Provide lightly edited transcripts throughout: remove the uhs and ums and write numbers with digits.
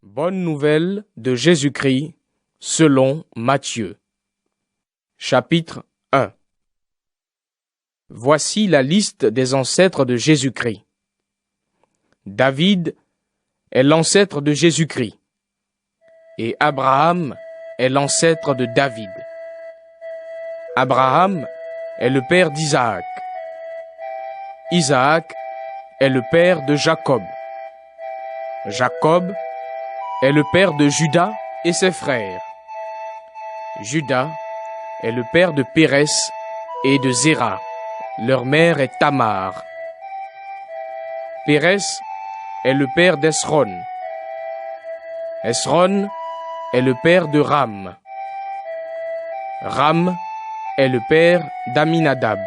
Bonne nouvelle de Jésus-Christ selon Matthieu. Chapitre 1. Voici la liste des ancêtres de Jésus-Christ. David est l'ancêtre de Jésus-Christ et Abraham est l'ancêtre de David. Abraham est le père d'Isaac. Isaac est le père de Jacob. Jacob est le père de Juda et ses frères. Juda est le père de Pérès et de Zéra. Leur mère est Tamar. Pérès est le père d'Esron. Esron est le père de Ram. Ram est le père d'Aminadab.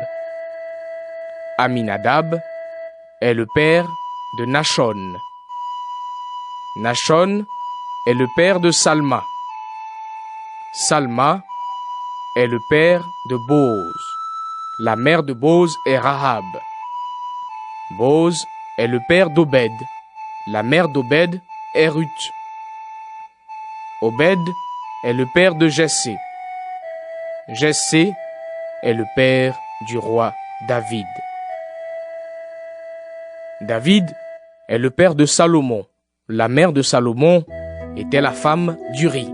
Aminadab est le père de Nachon. Nachon est le père de Salma. Salma est le père de Boz. La mère de Boz est Rahab. Boz est le père d'Obed. La mère d'Obed est Ruth. Obed est le père de Jessé. Jessé est le père du roi David. David est le père de Salomon. La mère de Salomon était la femme d'Uri.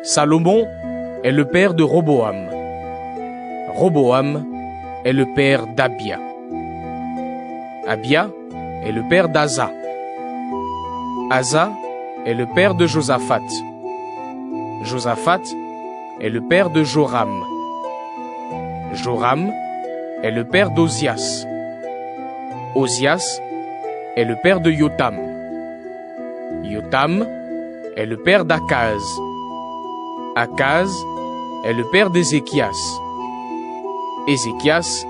Salomon est le père de Roboam. Roboam est le père d'Abia. Abia est le père d'Asa. Asa est le père de Josaphat. Josaphat est le père de Joram. Joram est le père d'Ozias. Ozias est le père de Yotam. Yotam est le père d'Akaz. Akaz est le père d'Ézéchias. Ézéchias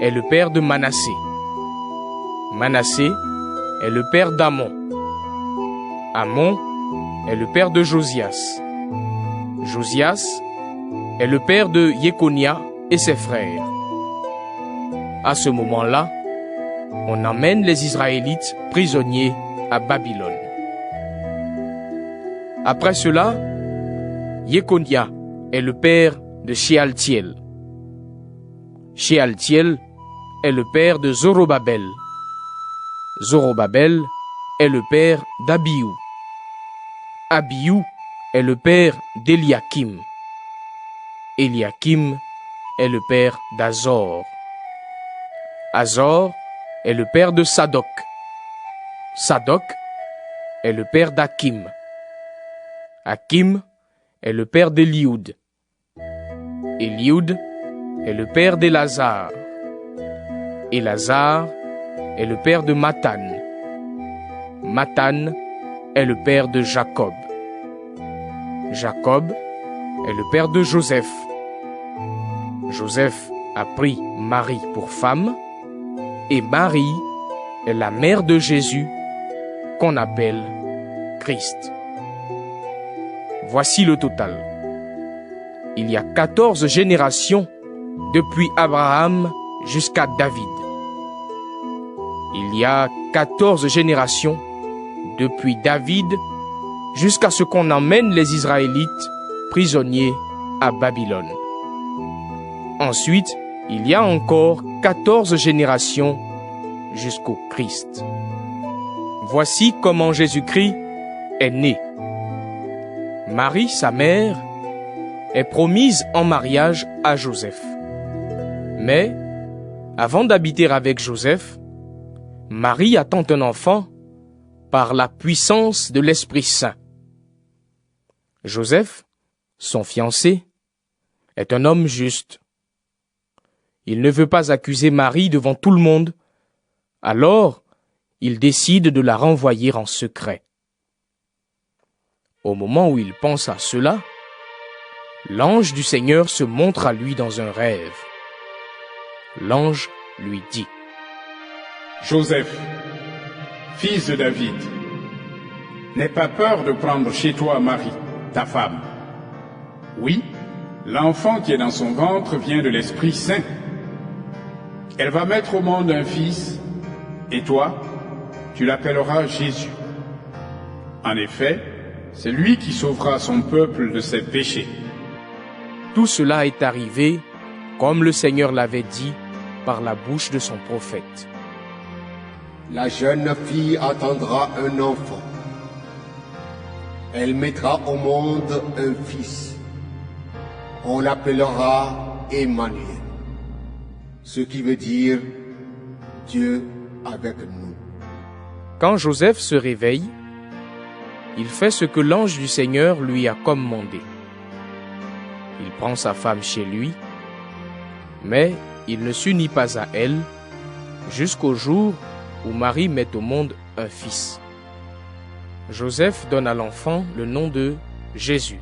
est le père de Manassé. Manassé est le père d'Amon. Amon est le père de Josias. Josias est le père de Yekonia et ses frères. À ce moment-là, on emmène les Israélites prisonniers à Babylone. Après cela, Yekonia est le père de Shealtiel. Shealtiel est le père de Zorobabel. Zorobabel est le père d'Abiou. Abiou est le père d'Eliakim. Eliakim est le père d'Azor. Azor est le père de Sadok. Sadok est le père d'Akim. Akim est le père d'Élioud. Élioud est le père d'Élazar. Élazar est le père de Mathan. Mathan est le père de Jacob. Jacob est le père de Joseph. Joseph a pris Marie pour femme, et Marie est la mère de Jésus, qu'on appelle Christ. Voici le total. Il y a 14 générations depuis Abraham jusqu'à David. Il y a 14 générations depuis David jusqu'à ce qu'on emmène les Israélites prisonniers à Babylone. Ensuite, il y a encore 14 générations jusqu'au Christ. Voici comment Jésus-Christ est né. Marie, sa mère, est promise en mariage à Joseph. Mais, avant d'habiter avec Joseph, Marie attend un enfant par la puissance de l'Esprit Saint. Joseph, son fiancé, est un homme juste. Il ne veut pas accuser Marie devant tout le monde, alors il décide de la renvoyer en secret. Au moment où il pense à cela, l'ange du Seigneur se montre à lui dans un rêve. L'ange lui dit: Joseph, fils de David, n'aie pas peur de prendre chez toi Marie, ta femme. Oui, l'enfant qui est dans son ventre vient de l'Esprit Saint. Elle va mettre au monde un fils, et toi, tu l'appelleras Jésus. En effet, c'est lui qui sauvera son peuple de ses péchés. Tout cela est arrivé comme le Seigneur l'avait dit par la bouche de son prophète. La jeune fille attendra un enfant. Elle mettra au monde un fils. On l'appellera Emmanuel, ce qui veut dire Dieu avec nous. Quand Joseph se réveille, il fait ce que l'ange du Seigneur lui a commandé. Il prend sa femme chez lui, mais il ne s'unit pas à elle jusqu'au jour où Marie met au monde un fils. Joseph donne à l'enfant le nom de Jésus.